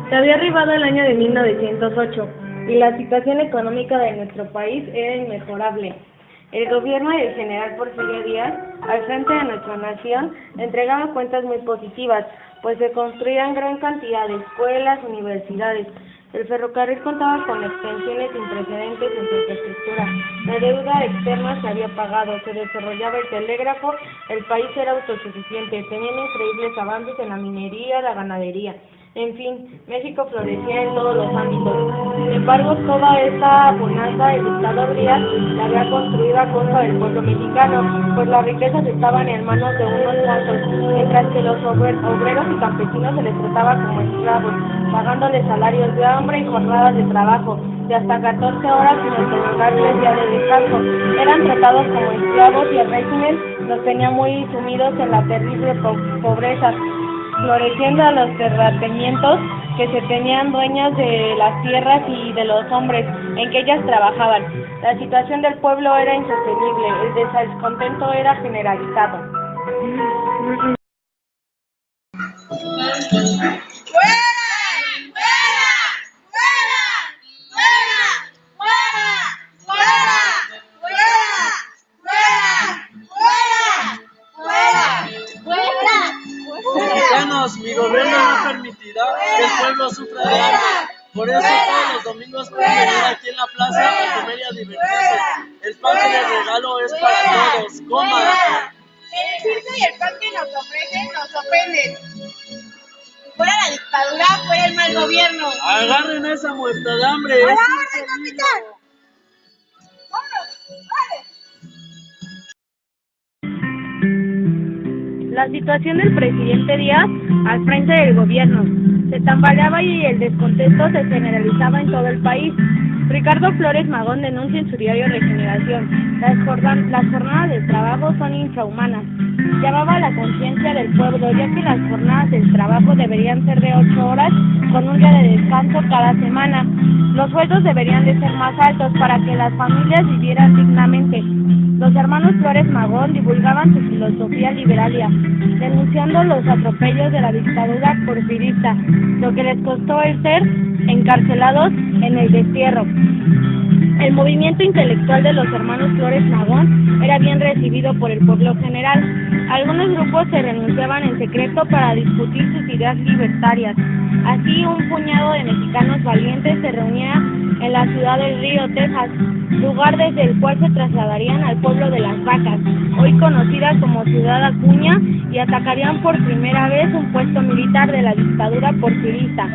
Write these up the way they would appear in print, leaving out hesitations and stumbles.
Se había arribado el año de 1908 y la situación económica de nuestro país era inmejorable. El gobierno del general Porfirio Díaz, al frente de nuestra nación, entregaba cuentas muy positivas, pues se construían gran cantidad de escuelas, universidades. El ferrocarril contaba con extensiones sin precedentes en su infraestructura. La deuda externa se había pagado, se desarrollaba el telégrafo, el país era autosuficiente, teniendo increíbles avances en la minería, la ganadería. En fin, México florecía en todos los ámbitos. Sin embargo, toda esta bonanza el dictador Díaz la había construido a costa del pueblo mexicano, pues las riquezas estaban en manos de unos cuantos, mientras que los obreros y campesinos se les trataba como esclavos, pagándoles salarios de hambre y jornadas de trabajo de hasta 14 horas sin otorgarles día de descanso. Eran tratados como esclavos y el régimen los tenía muy sumidos en la terrible pobreza, floreciendo a los terratenientes que se tenían dueños de las tierras y de los hombres en que ellas trabajaban. La situación del pueblo era insostenible, el descontento era generalizado. Mi gobierno no permitirá que el pueblo sufra de hambre. Por eso todos los domingos pueden venir aquí en la plaza a comer y a divertirse. El pan que les regalo es para todos. ¡Coman! El circo y el pan que nos ofrecen nos ofenden. Fuera la dictadura, fuera el mal gobierno. Agarren esa muestra de hambre. ¡A la orden, capitán! ¡Vámonos! ¡Vale! La situación del presidente Díaz al frente del gobierno se tambaleaba y el descontento se generalizaba en todo el país. Ricardo Flores Magón denuncia en su diario Regeneración: las jornadas de trabajo son infrahumanas. Llamaba a la conciencia del pueblo, ya que las jornadas del trabajo deberían ser de 8 horas con un día de descanso cada semana. Los sueldos deberían de ser más altos para que las familias vivieran dignamente. Los hermanos Flores Magón divulgaban su filosofía liberalia, denunciando los atropellos de la dictadura porfirista, lo que les costó el ser encarcelados en el destierro. El movimiento intelectual de los hermanos Flores Magón era bien recibido por el pueblo general. Algunos grupos se renunciaban en secreto para discutir sus ideas libertarias. Así, un puñado de mexicanos valientes se reunía en la ciudad del Río, Texas, lugar desde el cual se trasladarían al pueblo de Las Vacas, hoy conocida como Ciudad Acuña, y atacarían por primera vez un puesto militar de la dictadura porfirista,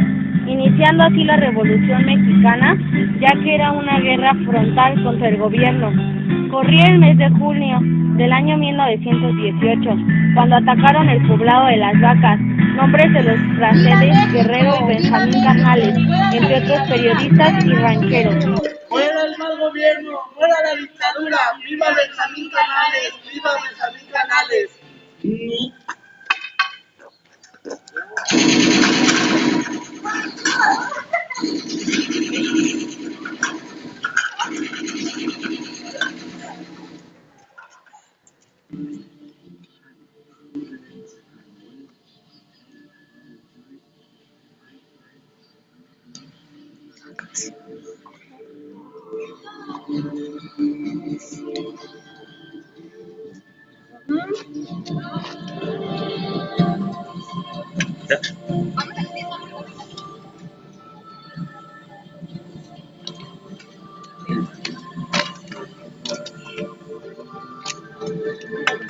iniciando así la Revolución Mexicana, ya que era una guerra frontal contra el gobierno. Corría el mes de junio del año 1918, cuando atacaron el poblado de Las Vacas, nombres de los franceses Guerrero y Benjamín Canales, entre otros periodistas y rancheros. ¡Fuera el mal gobierno! ¡Fuera la dictadura! ¡Viva Benjamín Canales! ¡Viva Benjamín Canales!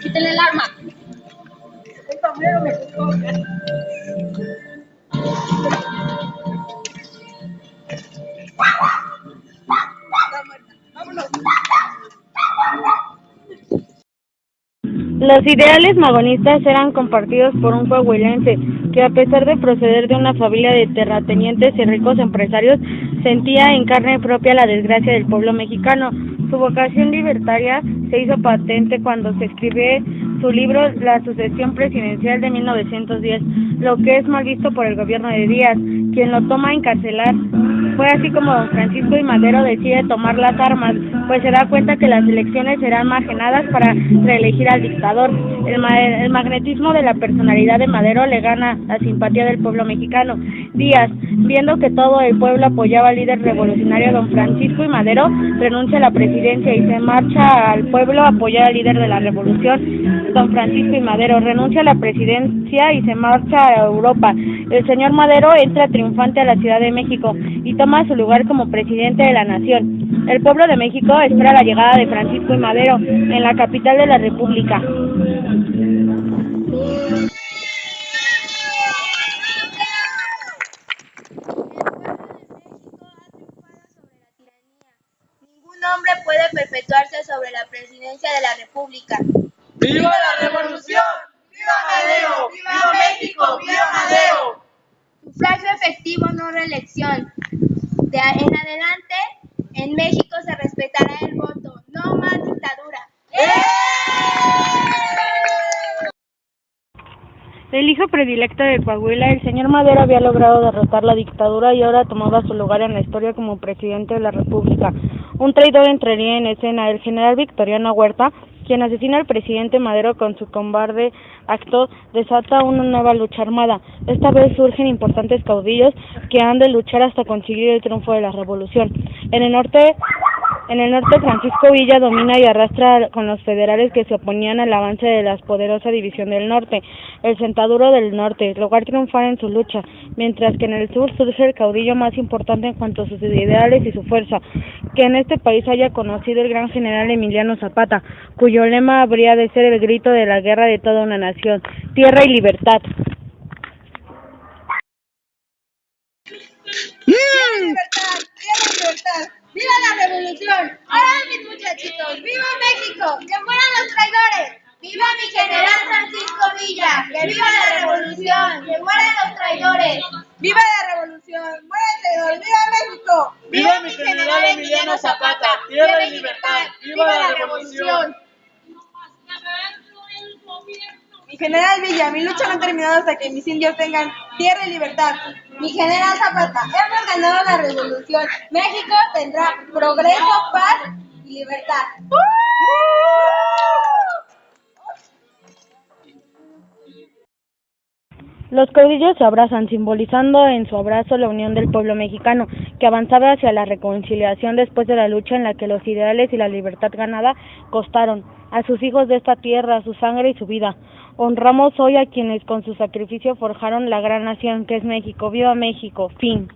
Quítale el arma. Los ideales magonistas eran compartidos por un coahuilense que, a pesar de proceder de una familia de terratenientes y ricos empresarios, sentía en carne propia la desgracia del pueblo mexicano. Su vocación libertaria se hizo patente cuando se escribió su libro La sucesión presidencial de 1910, lo que es mal visto por el gobierno de Díaz, quien lo toma a encarcelar. Fue así como don Francisco I. Madero decide tomar las armas pues se da cuenta que las elecciones serán margenadas para reelegir al dictador. El magnetismo de la personalidad de Madero le gana la simpatía del pueblo mexicano. Díaz, viendo que todo el pueblo apoyaba al líder revolucionario don Francisco y Madero, renuncia a la presidencia y se marcha al pueblo a apoyar al líder de la revolución, don Francisco y Madero. Renuncia a la presidencia y se marcha a Europa. El señor Madero entra triunfante a la Ciudad de México y toma su lugar como presidente de la nación. El pueblo de México espera la llegada de Francisco y Madero en la capital de la República. Ningún hombre puede perpetuarse sobre la presidencia de la República. ¡Viva la revolución! ¡Viva Madero! ¡Viva México! ¡Viva Madero! Sufragio efectivo, no reelección. De en adelante, en México se respetará el voto. No más dictadura. El hijo predilecto de Coahuila, el señor Madero había logrado derrotar la dictadura y ahora tomaba su lugar en la historia como presidente de la República. Un traidor entraría en escena, el general Victoriano Huerta, quien asesina al presidente Madero con su cobarde acto, desata una nueva lucha armada. Esta vez surgen importantes caudillos que han de luchar hasta conseguir el triunfo de la revolución. En el norte, Francisco Villa domina y arrastra con los federales que se oponían al avance de la poderosa división del norte, el Sentaduro del Norte, lograr triunfar en su lucha, mientras que en el sur surge el caudillo más importante en cuanto a sus ideales y su fuerza, que en este país haya conocido el gran general Emiliano Zapata, cuyo lema habría de ser el grito de la guerra de toda una nación: tierra y libertad. ¡Viva libertad! ¡Viva libertad! ¡Viva la revolución! ¡Ahora mis muchachitos! ¡Viva México! ¡Que mueran los traidores! ¡Viva mi general Francisco Villa! ¡Que viva la revolución! ¡Que mueran los traidores! ¡Viva la revolución! ¡Muera el traidor! ¡Viva México! ¡Viva mi general Emiliano Zapata! ¡Tierra y libertad! ¡Viva la revolución! Mi general Villa, mi lucha no ha terminado hasta que mis indios tengan tierra y libertad. Mi general Zapata, hemos ganado la revolución. México tendrá progreso, paz y libertad. Los caudillos se abrazan, simbolizando en su abrazo la unión del pueblo mexicano, que avanzaba hacia la reconciliación después de la lucha en la que los ideales y la libertad ganada costaron a sus hijos de esta tierra su sangre y su vida. Honramos hoy a quienes con su sacrificio forjaron la gran nación que es México. ¡Viva México! Fin.